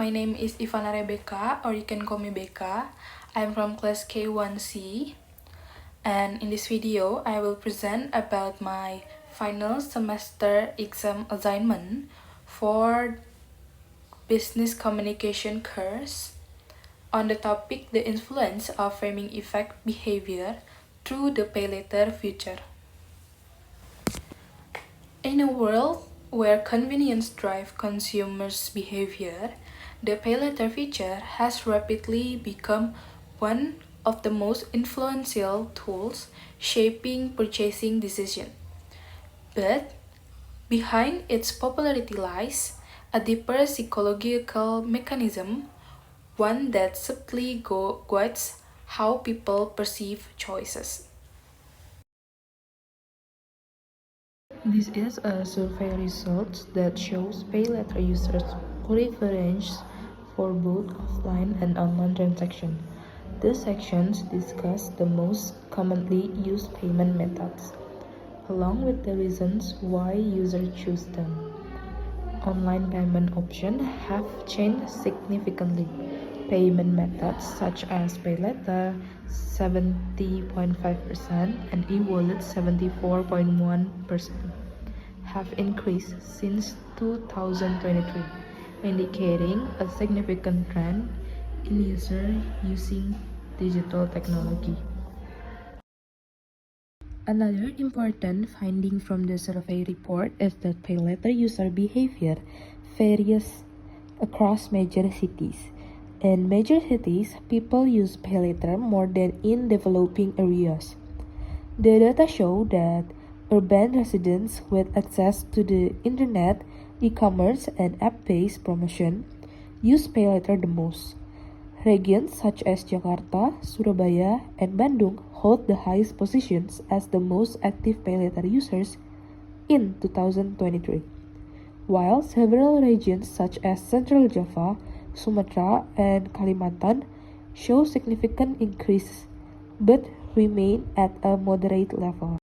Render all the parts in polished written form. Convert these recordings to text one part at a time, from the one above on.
My name is Ivana Rebecca, or you can call me Becca. I'm from class K1C, and in this video, I will present about my final semester exam assignment for business communication course on the topic the influence of framing effect behavior through the paylater feature. In a world where convenience drives consumers' behavior, the paylater feature has rapidly become one of the most influential tools shaping purchasing decisions. But behind its popularity lies a deeper psychological mechanism, one that subtly guides how people perceive choices. This is a survey result that shows paylater users' preference for both offline and online transactions. The sections discuss the most commonly used payment methods, along with the reasons why users choose them. Online payment options have changed significantly. Payment methods such as paylater 70.5% and e-wallet 74.1% have increased since 2023, indicating a significant trend in users using digital technology. Another important finding from the survey report is that paylater user behavior varies across major cities. In major cities, people use paylater more than in developing areas. The data show that urban residents with access to the internet, e-commerce, and app-based promotion use paylater the most. Regions such as Jakarta, Surabaya, and Bandung hold the highest positions as the most active paylater users in 2023, while several regions such as Central Java, Sumatra, and Kalimantan show significant increases but remain at a moderate level.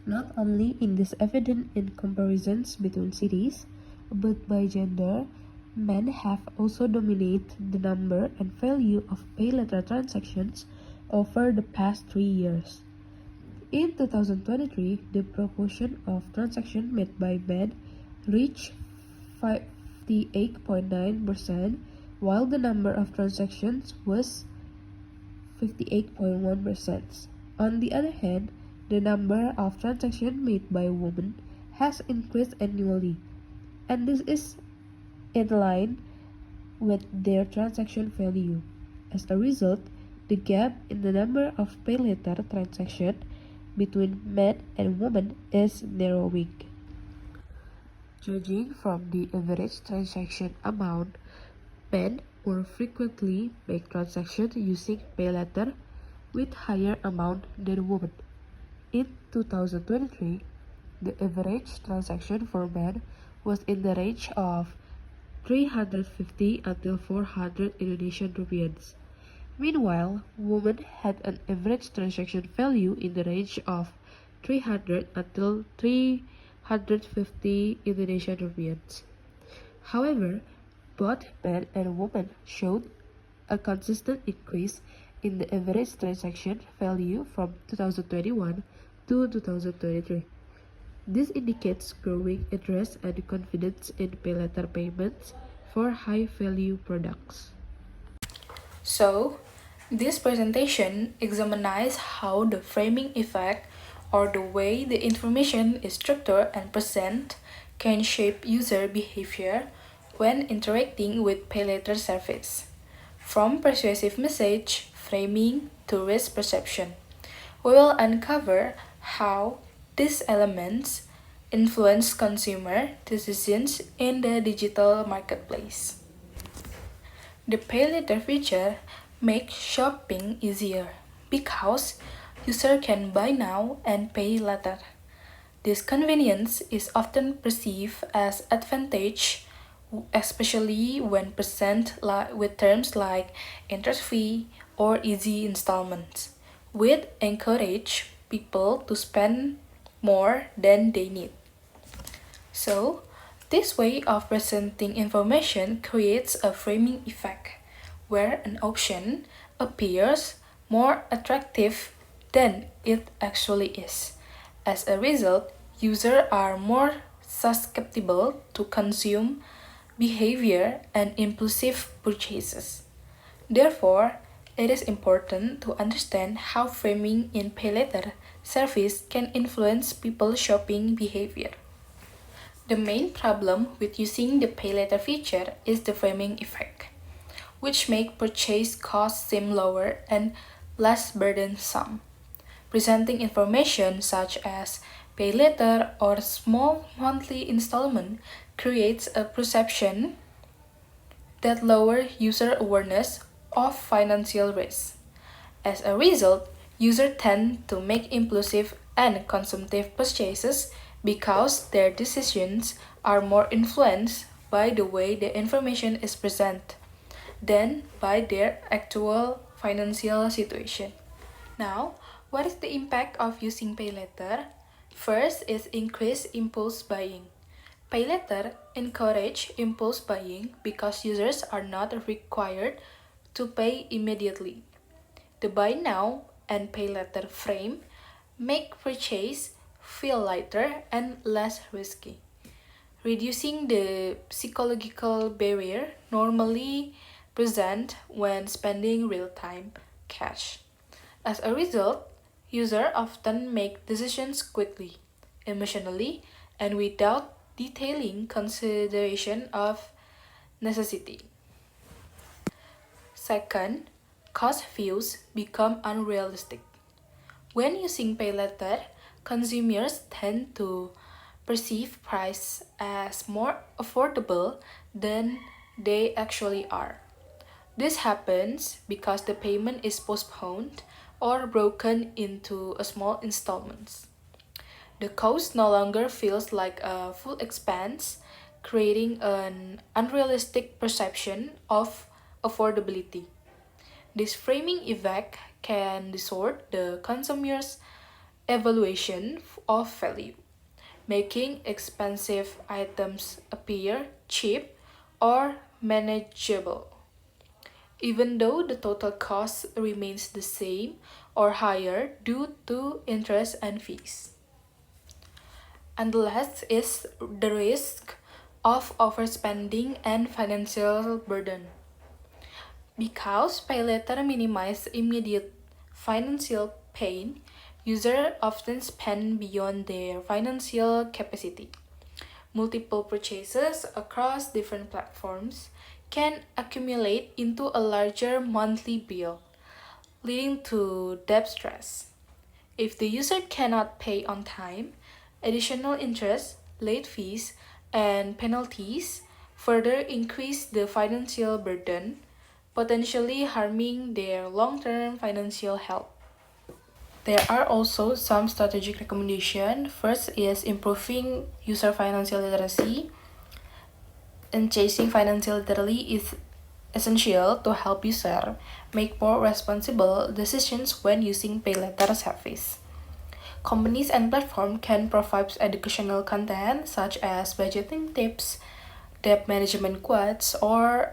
Not only is this evident in comparisons between cities, but by gender, men have also dominated the number and value of paylater transactions over the past 3 years. In 2023, the proportion of transactions made by men reached 58.9%, while the number of transactions was 58.1%. On the other hand, the number of transactions made by women has increased annually, and this is in line with their transaction value. As a result, the gap in the number of paylater transactions between men and women is narrowing. Judging from the average transaction amount, men more frequently make transactions using paylater with higher amount than women. In 2023, the average transaction for men was in the range of 350 until 400 Indonesian rupiahs. Meanwhile, women had an average transaction value in the range of 300 until 350 Indonesian rupiahs. However, both men and women showed a consistent increase in the average transaction value from 2021 to 2023. This indicates growing interest and confidence in paylater payments for high-value products. So, this presentation examines how the framing effect, or the way the information is structured and presented, can shape user behavior when interacting with paylater service, from persuasive message framing to risk perception. We will uncover how these elements influence consumer decisions in the digital marketplace. The paylater feature makes shopping easier because user can buy now and pay later. This convenience is often perceived as advantage, especially when present with terms like interest-free or easy installments, which encourage people to spend more than they need. So, This way of presenting information creates a framing effect, where an option appears more attractive than it actually is. As a result, users are more susceptible to consume behavior and impulsive purchases. Therefore, it is important to understand how framing in paylater service can influence people's shopping behavior. The main problem with using the paylater feature is the framing effect, which make purchase costs seem lower and less burdensome. Presenting information such as pay later or small monthly installment creates a perception that lower user awareness of financial risk. As a result, users tend to make impulsive and consumptive purchases because their decisions are more influenced by the way the information is presented than by their actual financial situation. Now, what is the impact of using paylater? First is increased impulse buying. Paylater encourage impulse buying because users are not required to pay immediately. The buy now and pay later frame make purchase feel lighter and less risky, reducing the psychological barrier normally present when spending real-time cash. As a result, users often make decisions quickly, emotionally, and without detailing consideration of necessity. Second, cost views become unrealistic. When using pay later, consumers tend to perceive price as more affordable than they actually are. This happens because the payment is postponed or broken into a small installments. The cost no longer feels like a full expense, creating an unrealistic perception of affordability. This framing effect can distort the consumer's evaluation of value, making expensive items appear cheap or manageable, even though the total cost remains the same or higher due to interest and fees. And the last is the risk of overspending and financial burden. Because pay later minimize immediate financial pain, users often spend beyond their financial capacity. Multiple purchases across different platforms can accumulate into a larger monthly bill, leading to debt stress. If the user cannot pay on time, additional interest, late fees, and penalties further increase the financial burden, potentially harming their long-term financial health. There are also some strategic recommendations. First is improving user financial literacy, and chasing financial literacy is essential to help users make more responsible decisions when using pay later service. Companies and platforms can provide educational content such as budgeting tips, debt management quotes, or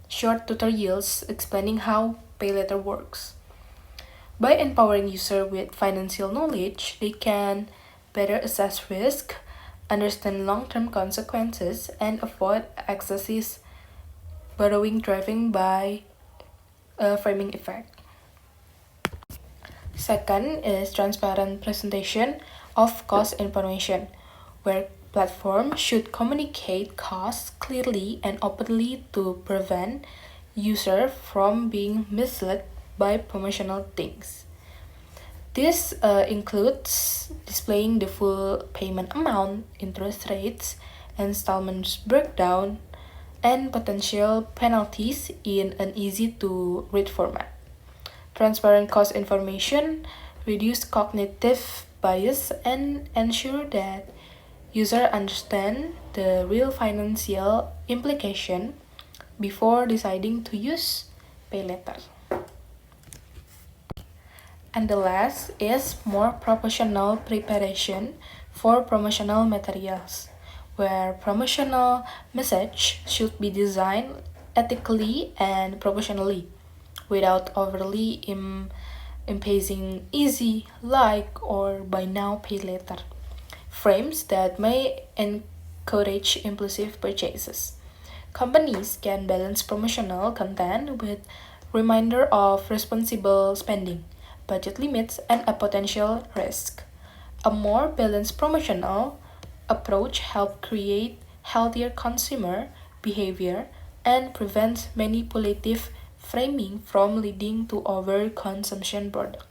short tutorials explaining how pay later works. By empowering users with financial knowledge, they can better assess risk, understand long-term consequences, and avoid excessive borrowing driven by a framing effect. Second is transparent presentation of cost information, where platforms should communicate costs clearly and openly to prevent users from being misled by promotional things. This includes displaying the full payment amount, interest rates, installments breakdown, and potential penalties in an easy to read format. Transparent cost information reduce cognitive bias and ensure that users understand the real financial implication before deciding to use pay later. And the last is more proportional preparation for promotional materials, where promotional message should be designed ethically and professionally without overly imposing easy, like, or buy now, pay later frames that may encourage impulsive purchases. Companies can balance promotional content with reminder of responsible spending, budget limits, and a potential risk. A more balanced promotional approach helps create healthier consumer behavior and prevents manipulative framing from leading to overconsumption product.